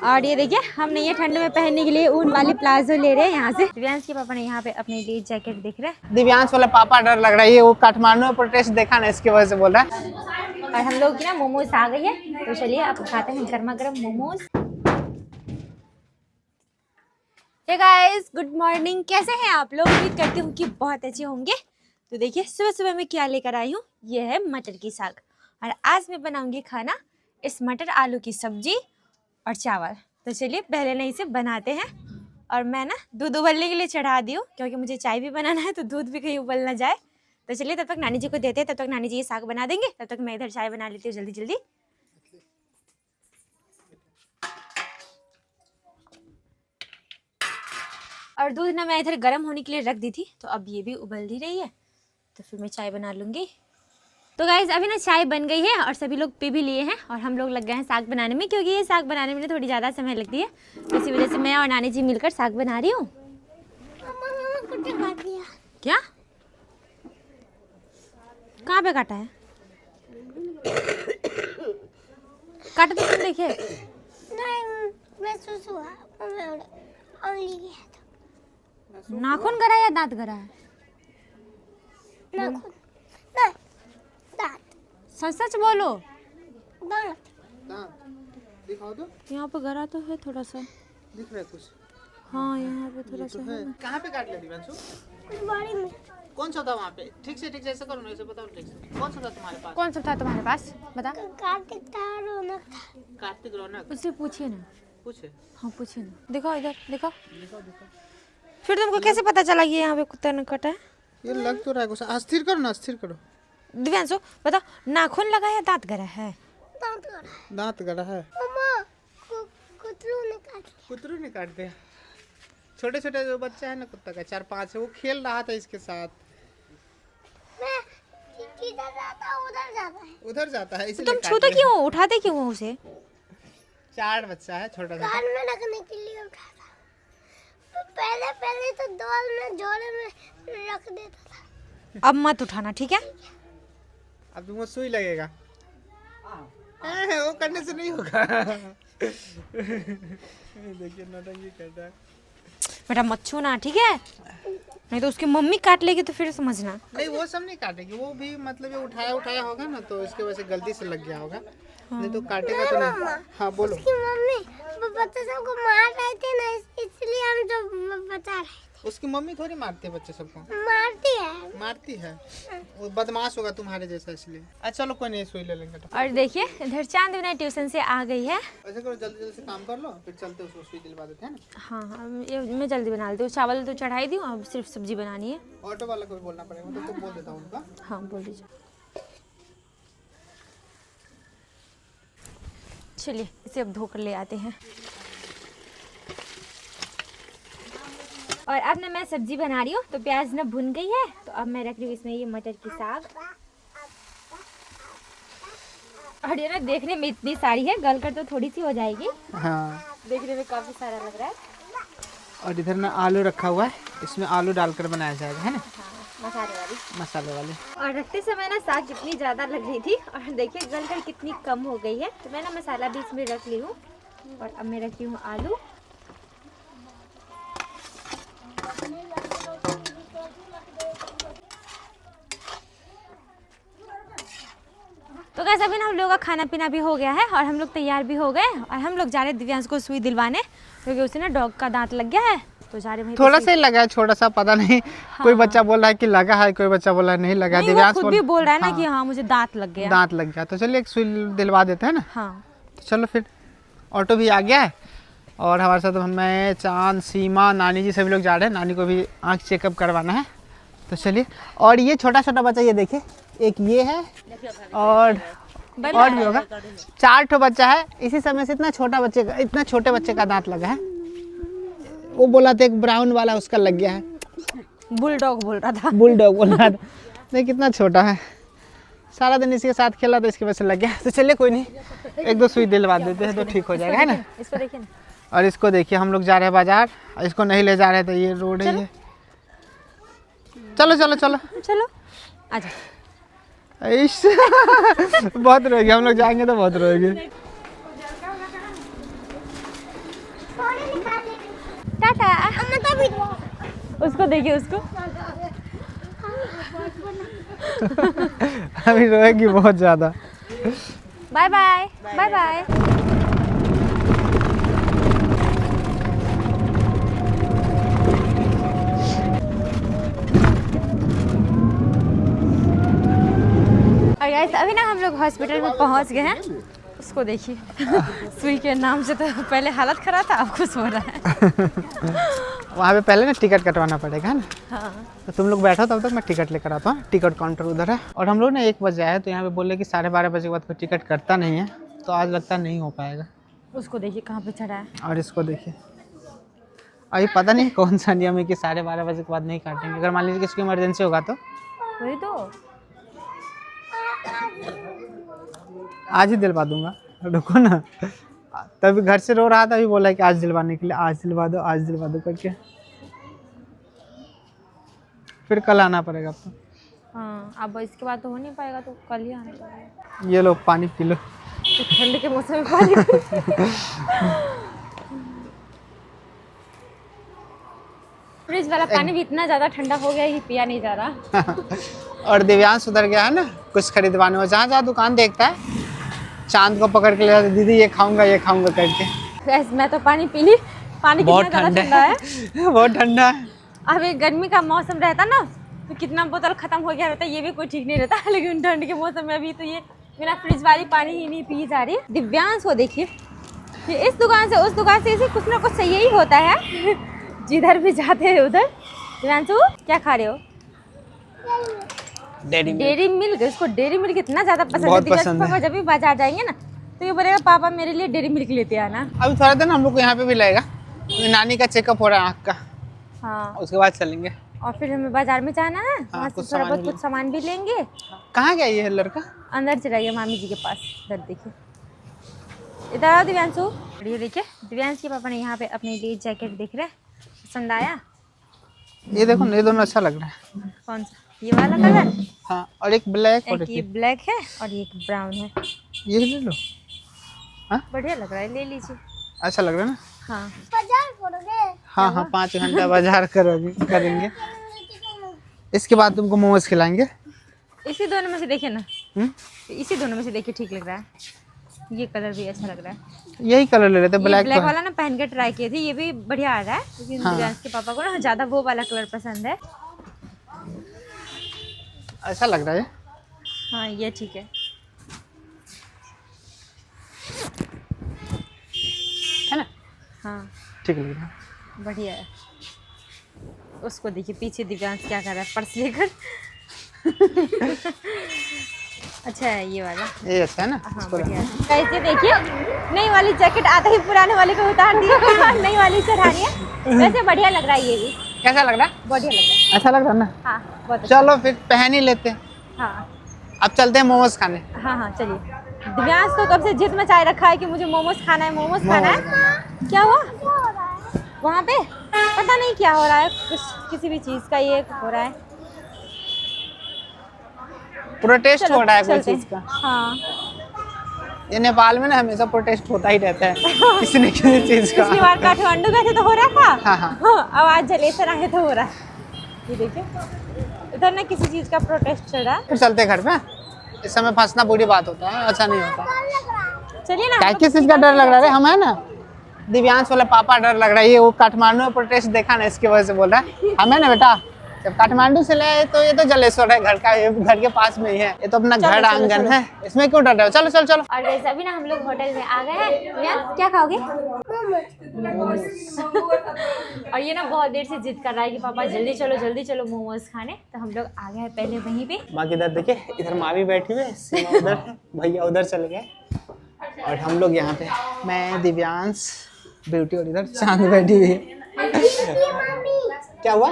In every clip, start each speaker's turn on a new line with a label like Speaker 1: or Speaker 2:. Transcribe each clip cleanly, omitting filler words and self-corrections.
Speaker 1: और ये देखिए हमने ये ठंड में पहनने के लिए ऊन वाली प्लाजो ले रहे हैं यहाँ से। दिव्यांश के पापा ने यहाँ पे अपने लिए जैकेट दिख रहा है।
Speaker 2: दिव्यांश वाला पापा डर लग रहा है, ये वो काठमांडू में प्रोटेस्ट देखा ना, इसकी वजह से बोल रहा है।
Speaker 1: और हम लोग की ना मोमोज आ गई है, तो चलिए अब खाते हैं गर्मा गर्म momos. Hey guys, good morning. कैसे हैं आप लोग? उम्मीद करती हूँ कि बहुत अच्छे होंगे। तो देखिए सुबह सुबह मैं क्या लेकर आई हूँ, ये है मटर की साग। और आज मैं बनाऊंगी खाना इस मटर आलू की सब्जी और चावल। तो चलिए पहले नहीं से बनाते हैं। और मैं ना दूध उबलने के लिए चढ़ा दी हूँ, क्योंकि मुझे चाय भी बनाना है, तो दूध भी कहीं उबल ना जाए। तो चलिए तब तक नानी जी को देते हैं, तब तक नानी जी ये साग बना देंगे, तब तक मैं इधर चाय बना लेती हूँ जल्दी जल्दी। और दूध ना मैं इधर गर्म होने के लिए रख दी थी, तो अब ये भी उबल ही रही है, तो फिर मैं चाय बना लूँगी। तो गाइज अभी ना चाय बन गई है और सभी लोग पी भी लिए हैं, और हम लोग लग गए हैं साग बनाने में, क्योंकि ये साग बनाने में थोड़ी ज़्यादा समय लगती है। इसी वजह से मैं और नानी जी मिलकर साग बना रही हूँ। क्या? कहाँ पे काटा है? काटा तो तुम देखे? नाखून गरा या दांत गरा है? सच सच बोलो।
Speaker 2: दिखाओ तो।
Speaker 1: यहाँ पे गरा तो है थोड़ा सा,
Speaker 2: दिख रहा है कुछ?
Speaker 1: हाँ यहाँ पे थोड़ा सा है।
Speaker 2: कहाँ पे काट लिया दिव्यांशु?
Speaker 3: बाड़ी में।
Speaker 2: कौन सा था वहाँ पे? ठीक से ऐसे करो ना, ऐसे बताओ ठीक से। कौन सा था तुम्हारे पास?
Speaker 1: कौन सा था तुम्हारे पास? बता।
Speaker 3: कार्तिक था, रौनक था।
Speaker 2: कार्तिक रौनक?
Speaker 1: उससे पूछिए ना।
Speaker 2: पूछे?
Speaker 1: हाँ पूछिए ना। दिखाओ इधर, दिखाओ। फिर तुमको कैसे पता चला कि यहाँ पे कुत्ता ने काटा है?
Speaker 2: ये लग तो रहा है कुछ। स्थिर करो ना, स्थिर करो।
Speaker 1: दिव्यांशु बता, नाखून लगा या दांत गरा है?
Speaker 3: दांत गड़ा।
Speaker 2: दांत गड़ा है।
Speaker 3: मम्मा, कुतरू ने काट लिया।
Speaker 2: कुतरू ने काट दिया। छोटे छोटे जो बच्चा है ना कुत्ता का, 4-5 है, वो खेल रहा था इसके साथ।
Speaker 3: मैं किधर जाता उधर जाता है।
Speaker 2: उधर जाता है, इसलिए
Speaker 1: तुम
Speaker 2: काट
Speaker 1: छूते
Speaker 2: दिया।
Speaker 1: क्यों, उठाते क्यों हो उसे?
Speaker 2: 4 बच्चा है छोटा सा।
Speaker 3: कान में रखने के लिए उठाता। तो पहले तो डोल में झोले में रख देता था।
Speaker 1: अब मत उठाना, ठीक है?
Speaker 2: अब तुमको सुई लगेगा। वो करने से नहीं होगा। देखिए नौटंकी कर रहा है।
Speaker 1: बेटा मत छूना, ठीक है? नहीं तो उसकी मम्मी काट लेगी तो फिर समझना।
Speaker 2: नहीं वो सब नहीं काटेगी, वो भी मतलब ये उठाया होगा ना, तो इसके वजह से गलती से लग गया होगा। हाँ। नहीं तो काटेगा तो नहीं। हाँ बोलो।
Speaker 3: उसकी मम्मी बच्चे सबको मार रहे थे ना, इसलिए हम जो बता रहे थे।
Speaker 2: उसकी मम्मी थोड़ी मारती है बच्चे सबको। मारती है। वो बदमाश होगा तुम्हारे जैसा, इसलिए। अच्छा चलो कोई नहीं, सुई ले लेंगे।
Speaker 1: और देखिए इधर चांद बिना ट्यूशन से आ गई है।
Speaker 2: ऐसे करो, जल्दी जल्दी से काम कर लो, फिर चलते उसको सुई दिलवा देते हैं ना।
Speaker 1: हाँ हाँ ये मैं जल्दी बना लेती हूँ। चावल तो चढ़ाई दी हूँ, अब सिर्फ सब्जी बनानी है।
Speaker 2: ऑटो वाला को भी बोलना पड़ेगा, तो बोल देता हूँ उनका।
Speaker 1: हाँ बोल दीजिए। चलिए इसे अब धोकर ले आते हैं। और अब ना मैं सब्जी बना रही हूँ, तो प्याज ना भुन गई है, तो अब मैं रख रही हूँ इसमें ये मटर की साग। और ये ना देखने में इतनी सारी है, गलकर तो थोड़ी सी हो जाएगी।
Speaker 2: हाँ
Speaker 1: देखने में काफी सारा लग रहा है।
Speaker 2: और इधर ना आलू रखा हुआ है, इसमें आलू डालकर बनाया जाएगा, है ना?
Speaker 1: हाँ, मसाले वाली। और रखते समय ना साग कितनी ज़्यादा लग रही थी, और देखिए गलकर कितनी कम हो गई है। तो मैं ना मसाला भी इसमें रख ली हूँ, और अब मैं रखी हूँ आलू। तो गाइस अभी ना हम लोगों का खाना पीना भी हो गया है, और हम लोग तैयार भी हो गए, और हम लोग जा रहे हैं दिव्यांश को सुई दिलवाने, क्योंकि उसे ना डॉग का दांत लग गया है, तो जा रहे हैं।
Speaker 2: थोड़ा सा ही लगा है, छोटा सा, पता नहीं। हाँ। कोई बच्चा बोल रहा है कि लगा है, कोई बच्चा बोल रहा है नहीं लगा। दिव्यांश
Speaker 1: खुद भी बोल रहा है ना कि हाँ मुझे दांत लग गया।
Speaker 2: दांत लग गया, तो चलिए एक सुई दिलवा देते हैं ना।
Speaker 1: हाँ
Speaker 2: तो चलो फिर। ऑटो भी आ गया है, और हमारे साथ मैं, चांद, सीमा, नानी जी सभी लोग जा रहे हैं। नानी को भी आँख चेकअप करवाना है, तो चलिए। और ये छोटा छोटा बच्चा, ये देखिए, एक ये है और भी होगा। 4 ठो बच्चा है। इसी समय से इतना छोटे बच्चे का दांत लगा है। वो बोला था एक ब्राउन वाला उसका लग गया है।
Speaker 1: बुलडॉग बोल रहा था।
Speaker 2: बुलडॉग बोल रहा था। नहीं कितना छोटा है, सारा दिन इसके साथ खेला था, इसकी वजह से लग गया। तो चलिए कोई नहीं, 1-2 सुई दिलवा देते हैं तो ठीक हो जाएगा, है ना?
Speaker 1: इसको देखिए ना।
Speaker 2: और इसको देखिए, हम लोग जा रहे हैं बाजार, इसको नहीं ले जा रहे थे, ये रोड है ये। चलो चलो चलो
Speaker 1: चलो आजा।
Speaker 2: बहुत रोएगी, हम लोग जाएंगे तो बहुत रोएगी।
Speaker 1: टाटा। उसको देखिए उसको।
Speaker 2: अभी रोएगी बहुत ज्यादा।
Speaker 1: Bye bye bye bye. और गाइस अभी ना हम लोग हॉस्पिटल में पहुंच गए हैं। उसको देखिए सुई के नाम से तो पहले हालत खराब था, अब खुश हो रहा है।
Speaker 2: वहाँ पे पहले ना टिकट कटवाना पड़ेगा ना।
Speaker 1: हाँ।
Speaker 2: तो तुम लोग बैठो तब तक मैं टिकट लेकर आता हूँ। टिकट काउंटर उधर है। और हम लोग ना 1 बजे आए तो यहाँ पे बोले कि 12:30 बजे के बाद कोई टिकट करता नहीं है, तो आज लगता नहीं हो पाएगा।
Speaker 1: उसको देखिए कहाँ पे चढ़ा है।
Speaker 2: और इसको देखिए अभी पता नहीं कौन सा नियम है कि 12:30 बजे के बाद नहीं काटेंगे। अगर मान लीजिए किसी को इमरजेंसी होगा तो
Speaker 1: वही तो।
Speaker 2: आज ही दिलवा दूंगा, रुको ना। तभी घर से रो रहा था, अभी बोला कि आज दिलवाने के लिए, आज दिलवा दो करके। फिर कल आना पड़ेगा अब तो।
Speaker 1: हाँ अब इसके बाद तो हो नहीं पाएगा, तो कल ही आना पड़ेगा।
Speaker 2: ये लो पानी पी लो।
Speaker 1: तो ठंड के मौसम में पानी फ्रिज वाला पानी भी इतना ज़्यादा ठंडा हो गया कि पिया नहीं जा रहा।
Speaker 2: और दिव्यांश उधर गया है ना कुछ खरीदवाने, वो जहाँ जहाँ दुकान देखता है चांद को पकड़ के ले जाता है, दीदी ये खाऊंगा करके।
Speaker 1: गैस मैं तो पानी पी ली। पानी
Speaker 2: बहुत
Speaker 1: कितना ज़्यादा ठंडा है।
Speaker 2: बहुत ठंडा है।
Speaker 1: अभी गर्मी का मौसम रहता ना तो कितना बोतल खत्म हो गया रहता, ये भी कोई ठीक नहीं रहता। लेकिन ठंड के मौसम में अभी तो ये बिना फ्रिज वाली पानी ही नहीं पी जा रही। दिव्यांश को देखिए, ये इस दुकान से उस दुकान से इसे कुछ ना कुछ सही ही होता है। जिधर भी जाते हैं उधर। दिव्यांशु क्या खा रहे हो? Dairy milk. इसको डेरी मिल्क इतना ज्यादा पसंद है। दिव्यांश पापा जब भी बाजार जाएंगे ना तो ये बोलेगा पापा मेरे लिए डेरी मिल्क लेते आना।
Speaker 2: अभी थोड़ा दिन हम लोग को यहाँ पे भी लगेगा, नानी का चेकअप हो रहा है आँख का।
Speaker 1: हाँ
Speaker 2: उसके बाद चलेंगे।
Speaker 1: और फिर हमें बाजार में जाना है, वहाँ से थोड़ा बहुत कुछ सामान भी लेंगे।
Speaker 2: कहाँ गया ये लड़का?
Speaker 1: अंदर चला गया मामी जी के पास। इधर देखिए, इधर आओ दिव्यांशु। ये देखिए दिव्यांश के पापा ने यहाँ पे अपने लिए जैकेट देख रहे हैं, पसंद आया?
Speaker 2: ये देखो ये दोनों अच्छा लग रहा है।
Speaker 1: कौन सा? ये वाला कलर?
Speaker 2: हाँ और एक ब्लैक और
Speaker 1: एक ये ब्लैक है और एक ब्राउन है।
Speaker 2: ये ले लो। हाँ
Speaker 1: बढ़िया लग रहा है, ले लीजिए।
Speaker 2: अच्छा लग रहा है ना?
Speaker 1: हाँ
Speaker 3: बाजार करोगे?
Speaker 2: हाँ 5 घंटा बाजार करेंगे। इसके बाद तुमको मोमोज खिलाएंगे।
Speaker 1: इसी दोनों में से देखिए ना। इसी दोनों में से देखिए, ठीक लग रहा है। ये कलर भी अच्छा लग रहा है।
Speaker 2: यही कलर ले लेते, ब्लैक
Speaker 1: ब्लैक वाला ना पहन के ट्राई किए थे, ये भी बढ़िया आ रहा है। लेकिन दिव्यांश के पापा को ना ज्यादा वो वाला कलर पसंद है।
Speaker 2: अच्छा लग रहा है।
Speaker 1: हाँ ये ठीक है
Speaker 2: ना?
Speaker 1: हाँ
Speaker 2: ठीक लग रहा है।
Speaker 1: बढ़िया है। उसको देखिए पीछे दिव्यांश क्या कर रहा है, पर्स लेकर। अच्छा है ये वाला।
Speaker 2: ये अच्छा है ना?
Speaker 1: हाँ बढ़िया है। कैसे देखिए नई वाली जैकेट आते ही पुराने वाले को उतार दिया। नई वाली चढ़ा रही है। वैसे बढ़िया लग रहा है ये भी।
Speaker 2: कैसा लग रहा है?
Speaker 1: बढ़िया लग रहा है।
Speaker 2: अच्छा लग रहा है ना?
Speaker 1: हाँ बहुत अच्छा।
Speaker 2: चलो फिर पहन ही लेते हैं।
Speaker 1: हाँ
Speaker 2: अब चलते हैं मोमोज खाने।
Speaker 1: हाँ चलिए। दिव्यांश तो कब से जिद मचाए रखा है कि मुझे मोमोज खाना है। क्या हुआ वहाँ पे? पता नहीं क्या हो रहा है, कुछ किसी भी चीज़ का ये हो रहा है।
Speaker 2: प्रोटेस्ट हो रहा है कोई चीज का।
Speaker 1: हाँ
Speaker 2: ये नेपाल में ना हमेशा प्रोटेस्ट होता ही रहता है किसी न किसी चीज का।
Speaker 1: पिछली बार काठमांडू गए थे तो हो रहा था।
Speaker 2: हाँ।
Speaker 1: अब आज जलेसर आए तो हो रहा है। ये देखिए इधर ना किसी चीज़ का प्रोटेस्ट चल रहा है।
Speaker 2: फिर चलते घर पे। इस समय फंसना बुरी बात होता है, अच्छा नहीं होता।
Speaker 1: चलिए ना।
Speaker 2: क्या किस चीज का डर लग रहा है? हम है ना दिव्यांश वाला पापा डर लग रहा है। ये वो काठमांडू में प्रोटेस्ट देखा ना, इसकी वजह से बोल रहा है। हम है ना बेटा जब काठमांडू से ले तो ये तो जलेश्वर है, घर का घर के पास में ही है। ये तो अपना घर आंगन है, इसमें क्यों डर रहे हो? चलो चलो चलो।
Speaker 1: और वैसे अभी ना हम लोग होटल में आ गए हैं। क्या खाओगे? और ये ना बहुत देर से जिद कर रहा है कि पापा जल्दी चलो मोमोज खाने। तो हम लोग आ गए हैं पहले वहीं पे।
Speaker 2: बाकी इधर देखिए, इधर माँ भी बैठी हुई है, सीमा उधर है, भैया उधर चले गए और हम लोग यहाँ पे, मैं दिव्यांश ब्यूटी और इधर चांद बैठी हुई है। क्या हुआ?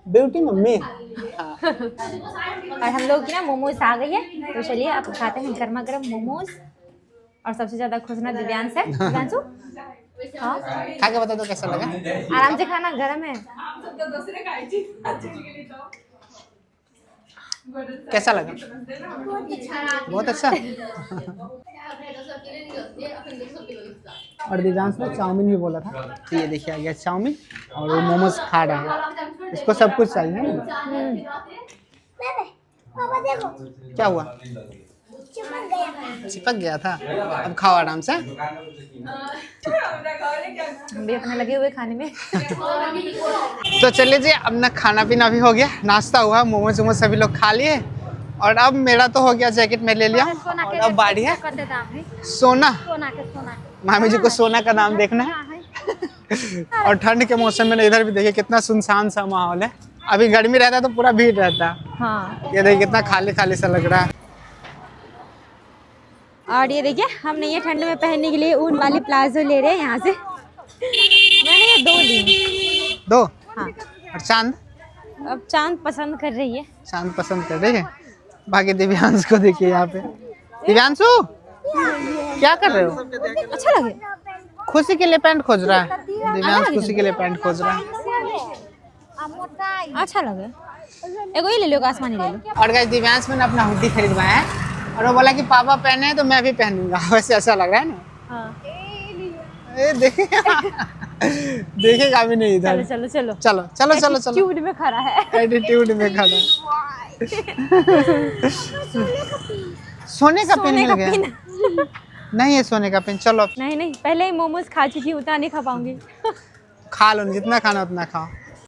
Speaker 2: Beauty mummy. हाँ।
Speaker 1: और हम लोग की ना मोमोज आ गई है, तो चलिए आप खाते हैं गर्मा गर्म मोमोज। और सबसे ज्यादा खुश ना दिव्यांश है। दिव्यांशु हाँ
Speaker 2: खा के बता दो कैसा लगा।
Speaker 1: आराम से खाना, गर्म है।
Speaker 2: कैसा लगा? बहुत अच्छा। और दिव्यांश ने चाउमीन भी बोला था, तो ये देखिए आ गया चाउमीन और वो मोमोज खा रहा है। इसको सब कुछ चाहिए ना?
Speaker 3: पापा देखो
Speaker 2: क्या हुआ?
Speaker 3: चिपक गया।
Speaker 2: चिपक गया था। अब खाओ आराम से।
Speaker 1: हम भी अपने लगे हुए खाने में।
Speaker 2: तो चलिए जी, अब ना खाना पीना भी हो गया, नाश्ता हुआ, मोमोज वोमोज सभी लोग खा लिए और अब मेरा तो हो गया, जैकेट में ले लिया और अब बारी है सोना। मामी जी को सोना का नाम देखना है। और ठंड के मौसम में ना इधर भी देखिए कितना सुनसान सा माहौल है। अभी गर्मी रहता तो पूरा भीड़ रहता।
Speaker 1: हाँ,
Speaker 2: ये देखिए कितना खाली खाली सा लग रहा है।
Speaker 1: और ये देखिए हमने ये ठंड में पहनने के लिए ऊन वाली प्लाजो ले रहे हैं यहाँ से। मैंने ये 2 ली।
Speaker 2: 2?
Speaker 1: हाँ।
Speaker 2: और चांद?
Speaker 1: अब चांद पसंद कर रही है।
Speaker 2: चांद पसंद कर रही है। बाकी दिव्यांश को देखिए यहाँ पे। दिव्यांशु क्या कर रहे हो?
Speaker 1: अच्छा लगे?
Speaker 2: खुशी के लिए पैंट खोज रहा है। दिव्यांश खुशी के लिए पैंट खोज रहा है।
Speaker 1: अच्छा लगे? एगो ये ले लो, आसमानी ले लो।
Speaker 2: और गाइस दिव्यांश मैंने अपना हुडी खरीदवाया है और वो बोला कि पापा पहने हैं तो मैं भी पहनूंगा। वैसे अच्छा लग रहा है ना?
Speaker 1: हाँ।
Speaker 2: ए देखिए देखेगा भी नहीं इधर।
Speaker 1: चलो चलो चलो
Speaker 2: चलो चलो चलो चलो।
Speaker 1: एटीट्यूड में खड़ा है।
Speaker 2: एटीट्यूड में खड़ा। सोने का पेन मिल गया? नहीं है सोने का पेन। चलो
Speaker 1: नहीं नहीं, पहले ही मोमोज खा चुकी हूँ, उतना नहीं खा पाऊंगी।
Speaker 2: खा लो, जितना खाना उतना खाओ।